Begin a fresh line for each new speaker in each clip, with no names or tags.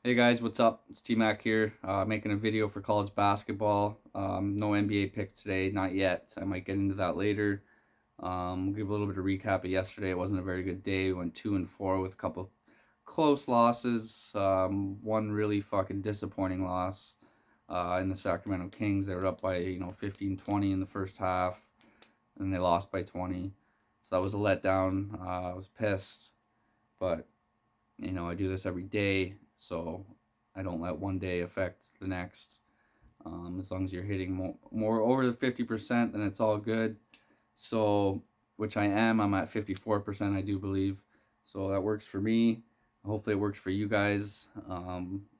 Hey guys, what's up? It's T-Mac here, making a video for college basketball. No NBA picks today, not yet. I might get into that later. We'll give a little bit of recap of yesterday. It wasn't a very good day. We went 2-4 with a couple close losses. One really fucking disappointing loss in the Sacramento Kings. They were up by 15-20 in the first half, and they lost by 20. So that was a letdown. I was pissed, but I do this every day, so I don't let one day affect the next. As long as you're hitting more over the 50%, then it's all good. So, which I am, I'm at 54%, I do believe. So that works for me. Hopefully, it works for you guys.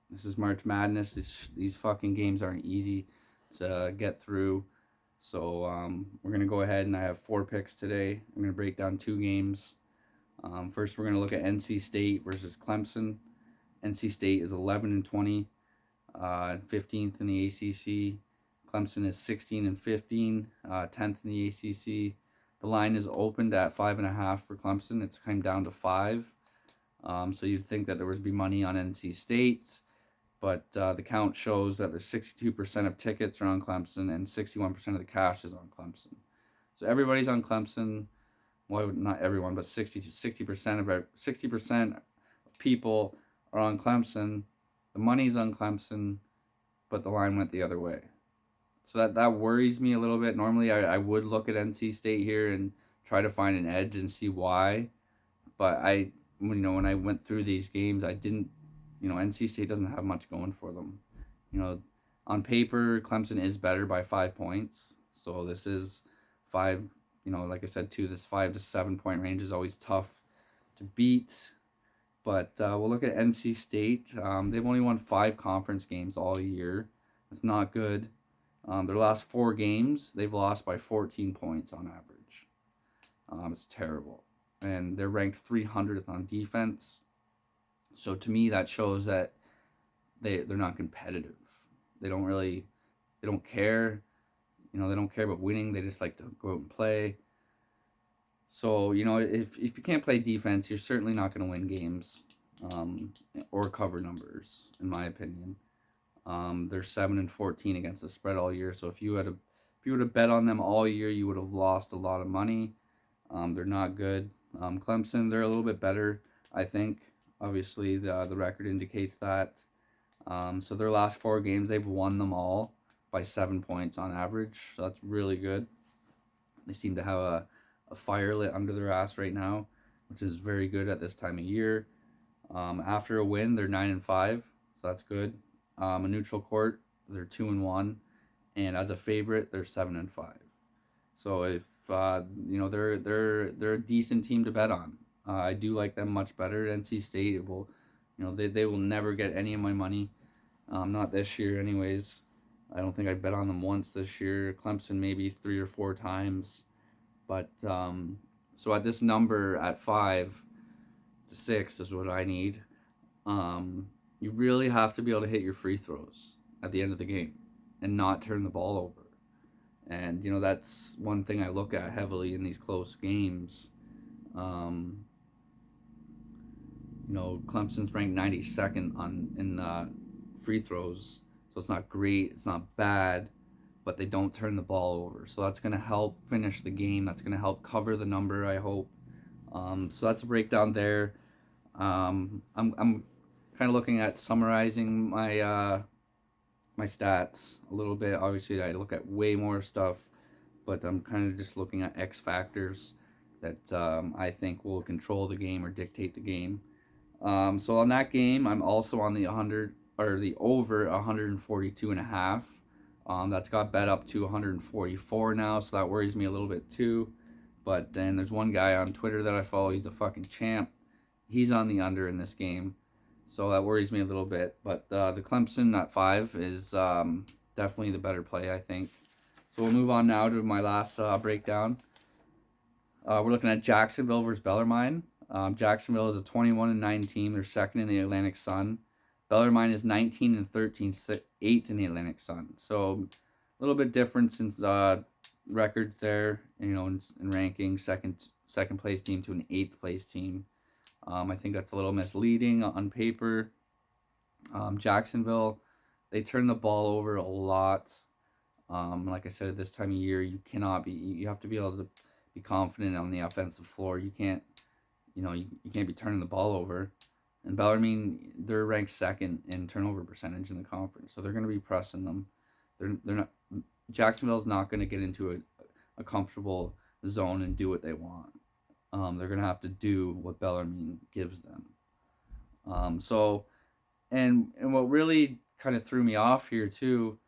This is March Madness. These fucking games aren't easy to get through. So, we're going to go ahead, and I have 4 picks today. I'm going to break down 2 games. First, we're going to look at NC State versus Clemson. NC State is 11-20, 15th in the ACC. Clemson is 16-15, 10th in the ACC. The line is opened at 5.5 for Clemson. It's come down to 5. So you'd think that there would be money on NC State, but the count shows that there's 62% of tickets are on Clemson and 61% of the cash is on Clemson. So everybody's on Clemson. Well, not everyone, but 60% of people are on Clemson. The money's on Clemson, but the line went the other way. So that worries me a little bit. Normally, I would look at NC State here and try to find an edge and see why, but when I went through these games, I didn't. NC State doesn't have much going for them. You know, on paper, Clemson is better by 5 points. So this is 5. Like I said, too, this 5 to 7 point range is always tough to beat. But we'll look at NC State. They've only won 5 conference games all year. That's not good. Their last 4 games, they've lost by 14 points on average. It's terrible. And they're ranked 300th on defense. So to me, that shows that they're not competitive. They don't care. They don't care about winning. They just like to go out and play. So, if you can't play defense, you're certainly not going to win games or cover numbers, in my opinion. They're 7-14 against the spread all year. So if you would have bet on them all year, you would have lost a lot of money. They're not good. Clemson, they're a little bit better, I think. Obviously, the record indicates that. So their last 4 games, they've won them all by 7 points on average. So that's really good. They seem to have a fire lit under their ass right now, which is very good at this time of year. After a win, they're 9-5, so that's good. A neutral court, they're 2-1, and as a favorite, they're 7-5. So if they're a decent team to bet on. I do like them much better. NC State will, they will never get any of my money. Not this year, anyways. I don't think I bet on them once this year. Clemson maybe 3 or 4 times. But so at this number at 5-6 is what I need. You really have to be able to hit your free throws at the end of the game and not turn the ball over. And that's one thing I look at heavily in these close games. Clemson's ranked 92nd in free throws, so it's not great, it's not bad, but they don't turn the ball over. So that's going to help finish the game. That's going to help cover the number, I hope. So that's a breakdown there. I'm kind of looking at summarizing my my stats a little bit. Obviously, I look at way more stuff, but I'm kind of just looking at X factors that I think will control the game or dictate the game. So on that game, I'm also on the 100 or the over 142.5. That's got bet up to 144 now, so that worries me a little bit too. But then there's one guy on Twitter that I follow. He's a fucking champ. He's on the under in this game, so that worries me a little bit. But the Clemson at 5 is definitely the better play, I think. So we'll move on now to my last breakdown. We're looking at Jacksonville versus Bellarmine. Jacksonville is a 21-9 team. They're second in the Atlantic Sun. Bellarmine is 19-13, 8th in the Atlantic Sun. So a little bit different since records there, in ranking second place team to an 8th place team. I think that's a little misleading on paper. Jacksonville, they turn the ball over a lot. Like I said, at this time of year, you have to be able to be confident on the offensive floor. You can't, you can't be turning the ball over. And Bellarmine, they're ranked second in turnover percentage in the conference, so they're going to be pressing them. They're not. Jacksonville's not going to get into a comfortable zone and do what they want. They're going to have to do what Bellarmine gives them. So, and what really kind of threw me off here too,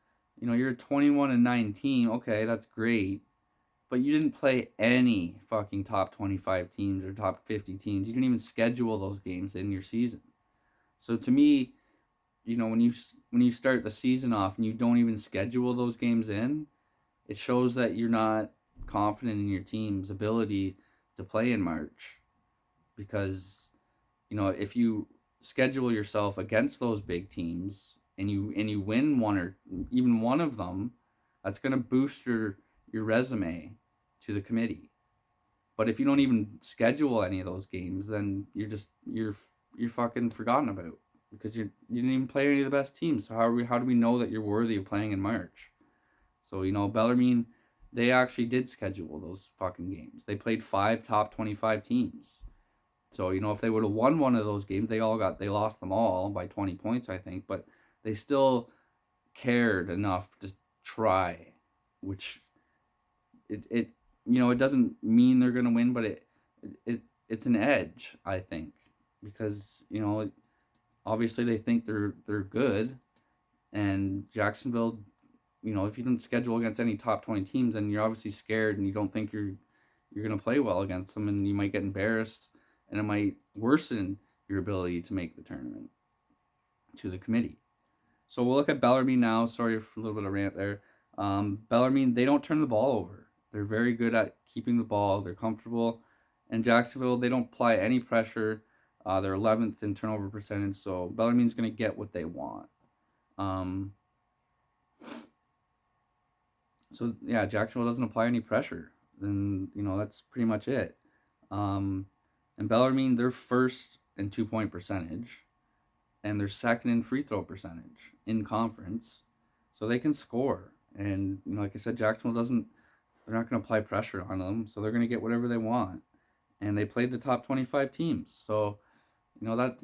you're a 21-9 team. Okay, that's great, but you didn't play any fucking top 25 teams or top 50 teams. You didn't even schedule those games in your season. So to me, when you start the season off and you don't even schedule those games in, it shows that you're not confident in your team's ability to play in March. Because if you schedule yourself against those big teams and you win one or even one of them, that's going to boost your resume to the committee. But if you don't even schedule any of those games, then you're fucking forgotten about, because you didn't even play any of the best teams. So how do we know that you're worthy of playing in March? So Bellarmine, they actually did schedule those fucking games. They played 5 top 25 teams. So if they would have won one of those games, they lost them all by 20 points, I think, but they still cared enough to try, which it doesn't mean they're gonna win, but it's an edge, I think, because obviously they think they're good, and Jacksonville, if you don't schedule against any top 20 teams, then you're obviously scared and you don't think you're gonna play well against them, and you might get embarrassed, and it might worsen your ability to make the tournament to the committee. So we'll look at Bellarmine now. Sorry for a little bit of rant there. Bellarmine, they don't turn the ball over. They're very good at keeping the ball. They're comfortable. And Jacksonville, they don't apply any pressure. They're 11th in turnover percentage, so Bellarmine's going to get what they want. So yeah, Jacksonville doesn't apply any pressure. Then that's pretty much it. And Bellarmine, they're first in 2-point percentage, and they're second in free throw percentage in conference, so they can score. And like I said, Jacksonville doesn't. They're not going to apply pressure on them, so they're going to get whatever they want. And they played the top 25 teams, so that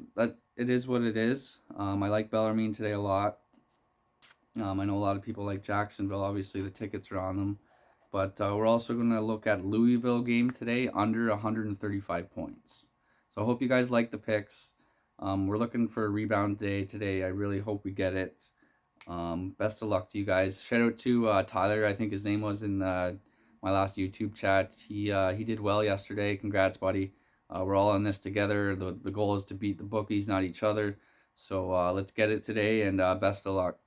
it is what it is. I like Bellarmine today a lot. I know a lot of people like Jacksonville. Obviously, the tickets are on them. But we're also going to look at Louisville game today, under 135 points. So I hope you guys like the picks. We're looking for a rebound day today. I really hope we get it. Best of luck to you guys. Shout out to Tyler, I think his name was in my last YouTube chat. He did well yesterday. Congrats, buddy. We're all in this together. The goal is to beat the bookies, not each other. So let's get it today, and best of luck.